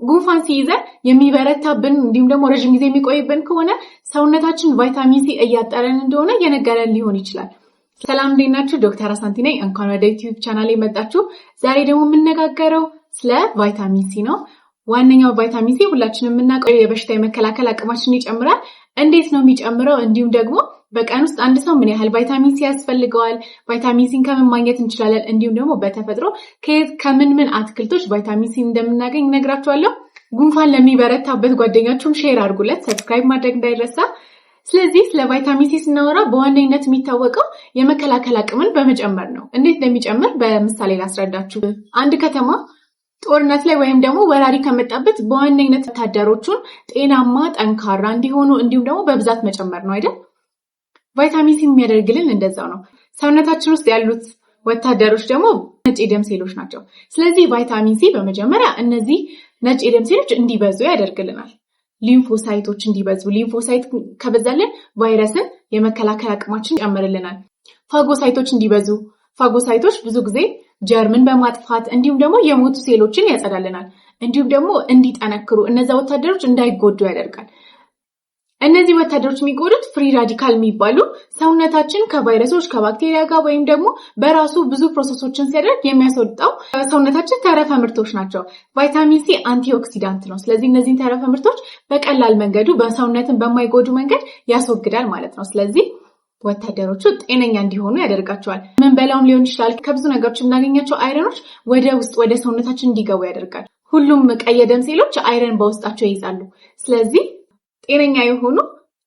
ጉንፋን ሲይዘን የሚበረታብን እንዲሁም ደግሞ ረጅም ጊዜ የሚቆይብን ከሆነ ሰውነታችን ቫይታሚን ሲ እያጠረን እንደሆነ የነገረን ሊሆን ይችላል። ሰላም እንዴት ናችሁ? ዶክተር አሳንቲ ነኝ። እንኳን ወደ ዩቲዩብ ቻናሌ መጣችሁ። ዛሬ ደግሞ የምነጋገረው ስለ ቫይታሚን ሲ ነው። ዋነኛው ቫይታሚን ሲ ሁላችንም የምናውቀው የበሽታ የመከላከል አቅማችንን ይጨምራል። እንዴት ነው የሚጨምረው? እንዲሁም ደግሞ በቀን ውስጥ አንድ ሰው ምን ያህል ቫይታሚን ሲ ያስፈልገዋል? ቫይታሚን ሲን ከምን ማግኘት እንችላለን? እንዲሁም ደግሞ በተፈጥሮ ከምን አትክልቶች ቫይታሚን ሲ እንደምናገኝ እነግራችኋለሁ። ጉንፋን ለሚበረታበት ጓደኛችሁም ሼር አድርጉለት፣ ሰብስክራይብ ማድረግ እንዳይረሳ። ስለዚህ ስለ ቫይታሚን ሲ ስናወራ በዋነኝነት የሚታወቀው የመከላከል አቅምን በመጨመር ነው። እንዴት እንደሚጨምር በምሳሌ ላስረዳችሁ። አንድ ከተማ ጦርነት ላይ ወይም ደግሞ ወራሪ ከመጣበት በዋነኝነት ወታደሮቹን ጤናማ፣ ጠንካራ እንዲሆኑ እንዲሁም ደግሞ በብዛት መጨመር ነው አይደል? ቫይታሚን ሲ የሚያደርግልን እንደዛው ነው። ሰውነታችን ውስጥ ያሉት ወታደሮች ደግሞ ነጭ የደም ሴሎች ናቸው። ስለዚህ ቫይታሚን ሲ በመጀመሪያ እነዚህ ነጭ የደም ሴሎች እንዲበዙ ያደርግልናል። ሊምፎሳይቶች እንዲበዙ፣ ሊምፎሳይት ከበዛልን ቫይረስን የመከላከል አቅማችን ይጨምርልናል። ፋጎሳይቶች እንዲበዙ፣ ፋጎሳይቶች ብዙ ጊዜ ጀርምን በማጥፋት እንዲሁም ደግሞ የሞቱ ሴሎችን ያጸዳልናል። እንዲሁም ደግሞ እንዲጠነክሩ፣ እነዛ ወታደሮች እንዳይጎዱ ያደርጋል። እነዚህ ወታደሮች የሚጎዱት ፍሪ ራዲካል የሚባሉ ሰውነታችን ከቫይረሶች ከባክቴሪያ ጋር ወይም ደግሞ በራሱ ብዙ ፕሮሰሶችን ሲያደርግ የሚያስወጣው ሰውነታችን ተረፈ ምርቶች ናቸው። ቫይታሚን ሲ አንቲኦክሲዳንት ነው። ስለዚህ እነዚህን ተረፈ ምርቶች በቀላል መንገዱ በሰውነትን በማይጎዱ መንገድ ያስወግዳል ማለት ነው። ስለዚህ ወታደሮቹ ጤነኛ እንዲሆኑ ያደርጋቸዋል። ምን በላውም ሊሆን ይችላል። ከብዙ ነገሮች የምናገኛቸው አይረኖች ወደ ውስጥ ወደ ሰውነታችን እንዲገቡ ያደርጋል። ሁሉም ቀይ የደም ሴሎች አይረን በውስጣቸው ይይዛሉ። ስለዚህ ጤነኛ የሆኑ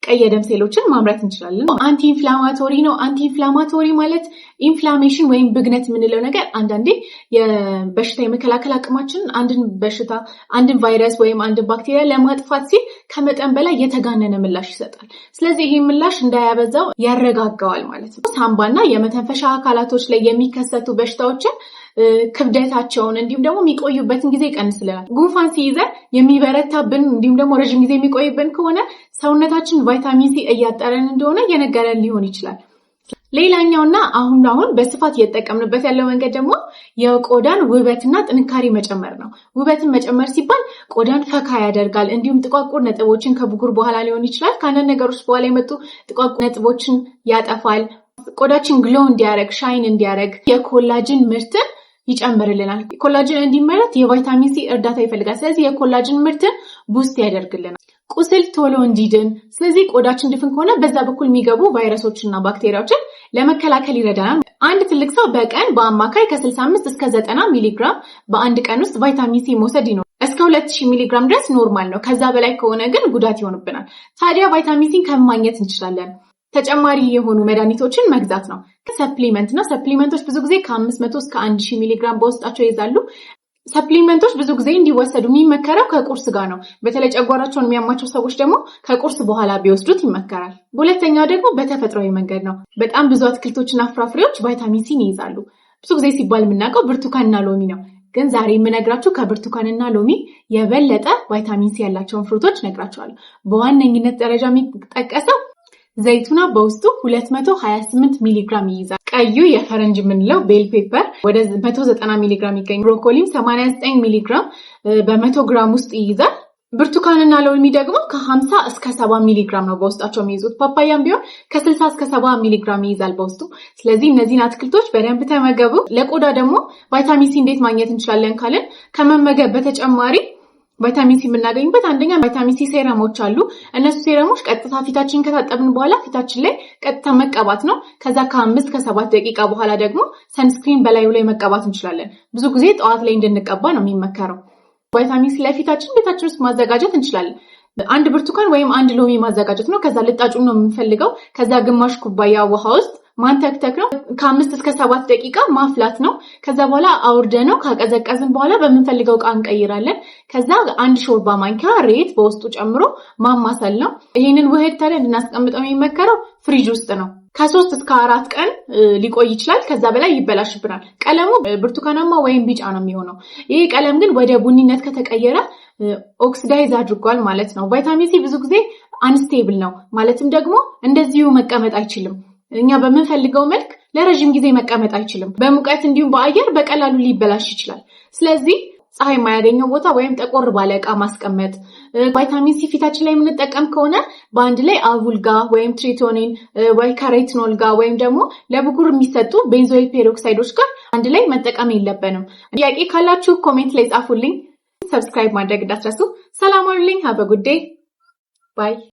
ቀይ የደም ሴሎችን ማምረት እንችላለን። አንቲ ኢንፍላማቶሪ ነው። አንቲ ኢንፍላማቶሪ ማለት ኢንፍላሜሽን ወይም ብግነት የምንለው ነገር አንዳንዴ የበሽታ የመከላከል አቅማችንን አንድን ቫይረስ ወይም አንድን ባክቴሪያ ለማጥፋት ሲል ከመጠን በላይ የተጋነነ ምላሽ ይሰጣል። ስለዚህ ይሄ ምላሽ እንዳያበዛው ያረጋጋዋል ማለት ነው። ሳምባና የመተንፈሻ አካላቶች ላይ የሚከሰቱ በሽታዎችን ክብደታቸውን እንዲሁም ደግሞ የሚቆዩበትን ጊዜ ይቀንስልናል። ጉንፋን ሲይዘን የሚበረታብን እንዲሁም ደግሞ ረጅም ጊዜ የሚቆይብን ከሆነ ሰውነታችን ቫይታሚን ሲ እያጠረን እንደሆነ የነገረን ሊሆን ይችላል። ሌላኛውና አሁን በስፋት እየተጠቀምንበት ያለው መንገድ ደግሞ የቆዳን ውበትና ጥንካሬ መጨመር ነው። ውበትን መጨመር ሲባል ቆዳን ፈካ ያደርጋል። እንዲሁም ጥቋቁር ነጥቦችን ከብጉር በኋላ ሊሆን ይችላል ከአንዳንድ ነገሮች በኋላ የመጡ ጥቋቁር ነጥቦችን ያጠፋል። ቆዳችን ግሎ እንዲያረግ፣ ሻይን እንዲያረግ የኮላጅን ምርትን ይጨምርልናል። ኮላጅን እንዲመረት የቫይታሚን ሲ እርዳታ ይፈልጋል። ስለዚህ የኮላጅን ምርትን ቡስት ያደርግልናል። ቁስል ቶሎ እንዲድን፣ ስለዚህ ቆዳችን ድፍን ከሆነ በዛ በኩል የሚገቡ ቫይረሶችና ባክቴሪያዎችን ለመከላከል ይረዳናል። አንድ ትልቅ ሰው በቀን በአማካይ ከ65 እስከ 90 ሚሊግራም በአንድ ቀን ውስጥ ቫይታሚን ሲ መውሰድ ይኖራል። እስከ 2000 ሚሊግራም ድረስ ኖርማል ነው። ከዛ በላይ ከሆነ ግን ጉዳት ይሆንብናል። ታዲያ ቫይታሚን ሲን ከማግኘት እንችላለን? ተጨማሪ የሆኑ መድኃኒቶችን መግዛት ነው። ሰፕሊመንት ነው። ሰፕሊመንቶች ብዙ ጊዜ ከ500 እስከ 1000 ሚሊግራም በውስጣቸው ይይዛሉ። ሰፕሊመንቶች ብዙ ጊዜ እንዲወሰዱ የሚመከረው ከቁርስ ጋር ነው። በተለይ ጨጓራቸውን የሚያማቸው ሰዎች ደግሞ ከቁርስ በኋላ ቢወስዱት ይመከራል። ሁለተኛው ደግሞ በተፈጥሯዊ መንገድ ነው። በጣም ብዙ አትክልቶችና ፍራፍሬዎች ቫይታሚን ሲን ይይዛሉ። ብዙ ጊዜ ሲባል የምናውቀው ብርቱካንና ሎሚ ነው። ግን ዛሬ የምነግራችሁ ከብርቱካንና ሎሚ የበለጠ ቫይታሚን ሲ ያላቸውን ፍሩቶች ነግራችኋለሁ። በዋነኝነት ደረጃ የሚጠቀሰው ዘይቱና በውስጡ 228 ሚሊግራም ይይዛል። ቀዩ የፈረንጅ የምንለው ቤል ፔፐር ወደ 190 ሚሊግራም ይገኛል። ብሮኮሊም 89 ሚሊግራም በ100 ግራም ውስጥ ይይዛል። ብርቱካንና ሎሚ ደግሞ ከ50 እስከ 70 ሚሊግራም ነው በውስጣቸው የሚይዙት። ፓፓያም ቢሆን ከ60 እስከ 70 ሚሊግራም ይይዛል በውስጡ። ስለዚህ እነዚህን አትክልቶች በደንብ ተመገቡ። ለቆዳ ደግሞ ቫይታሚን ሲ እንዴት ማግኘት እንችላለን ካለን ከመመገብ በተጨማሪ ቫይታሚን ሲ የምናገኝበት አንደኛ ቫይታሚን ሲ ሴረሞች አሉ። እነሱ ሴረሞች ቀጥታ ፊታችንን ከታጠብን በኋላ ፊታችን ላይ ቀጥታ መቀባት ነው። ከዛ ከ5 ከ7 ደቂቃ በኋላ ደግሞ ሰንስክሪን በላዩ ላይ መቀባት እንችላለን። ብዙ ጊዜ ጠዋት ላይ እንድንቀባ ነው የሚመከረው። ቫይታሚን ሲ ለፊታችን ቤታችን ውስጥ ማዘጋጀት እንችላለን። አንድ ብርቱካን ወይም አንድ ሎሚ ማዘጋጀት ነው። ከዛ ልጣጩን ነው የምንፈልገው። ከዛ ግማሽ ኩባያ ውሃ ውስጥ ማንተክተክ ነው። ከ5 እስከ 7 ደቂቃ ማፍላት ነው። ከዛ በኋላ አውርደ ነው ካቀዘቀዝን በኋላ በምንፈልገው ዕቃ እንቀይራለን። ከዛ አንድ ሾርባ ማንኪያ ሬት በውስጡ ጨምሮ ማማሰል ነው። ይሄንን ውህድ ታዲያ እንድናስቀምጠው የሚመከረው ፍሪጅ ውስጥ ነው። ከ3 እስከ 4 ቀን ሊቆይ ይችላል። ከዛ በላይ ይበላሽብናል። ቀለሙ ብርቱካናማ ወይም ቢጫ ነው የሚሆነው። ይሄ ቀለም ግን ወደ ቡኒነት ከተቀየረ ኦክሲዳይዝ አድርጓል ማለት ነው። ቫይታሚን ሲ ብዙ ጊዜ አንስቴብል ነው፣ ማለትም ደግሞ እንደዚሁ መቀመጥ አይችልም። እኛ በምንፈልገው መልክ ለረጅም ጊዜ መቀመጥ አይችልም። በሙቀት እንዲሁም በአየር በቀላሉ ሊበላሽ ይችላል። ስለዚህ ፀሐይ የማያገኘው ቦታ ወይም ጠቆር ባለ ዕቃ ማስቀመጥ። ቫይታሚን ሲ ፊታችን ላይ የምንጠቀም ከሆነ በአንድ ላይ አቡል ጋር ወይም ትሪቶኒን ወይ ከሬቲኖል ጋር ወይም ደግሞ ለብጉር የሚሰጡ ቤንዞይል ፔሮክሳይዶች ጋር አንድ ላይ መጠቀም የለብንም። ጥያቄ ካላችሁ ኮሜንት ላይ ጻፉልኝ። ሰብስክራይብ ማድረግ እንዳትረሱ። ሰላም ሁኑልኝ። ሀበ ጉዴ ባይ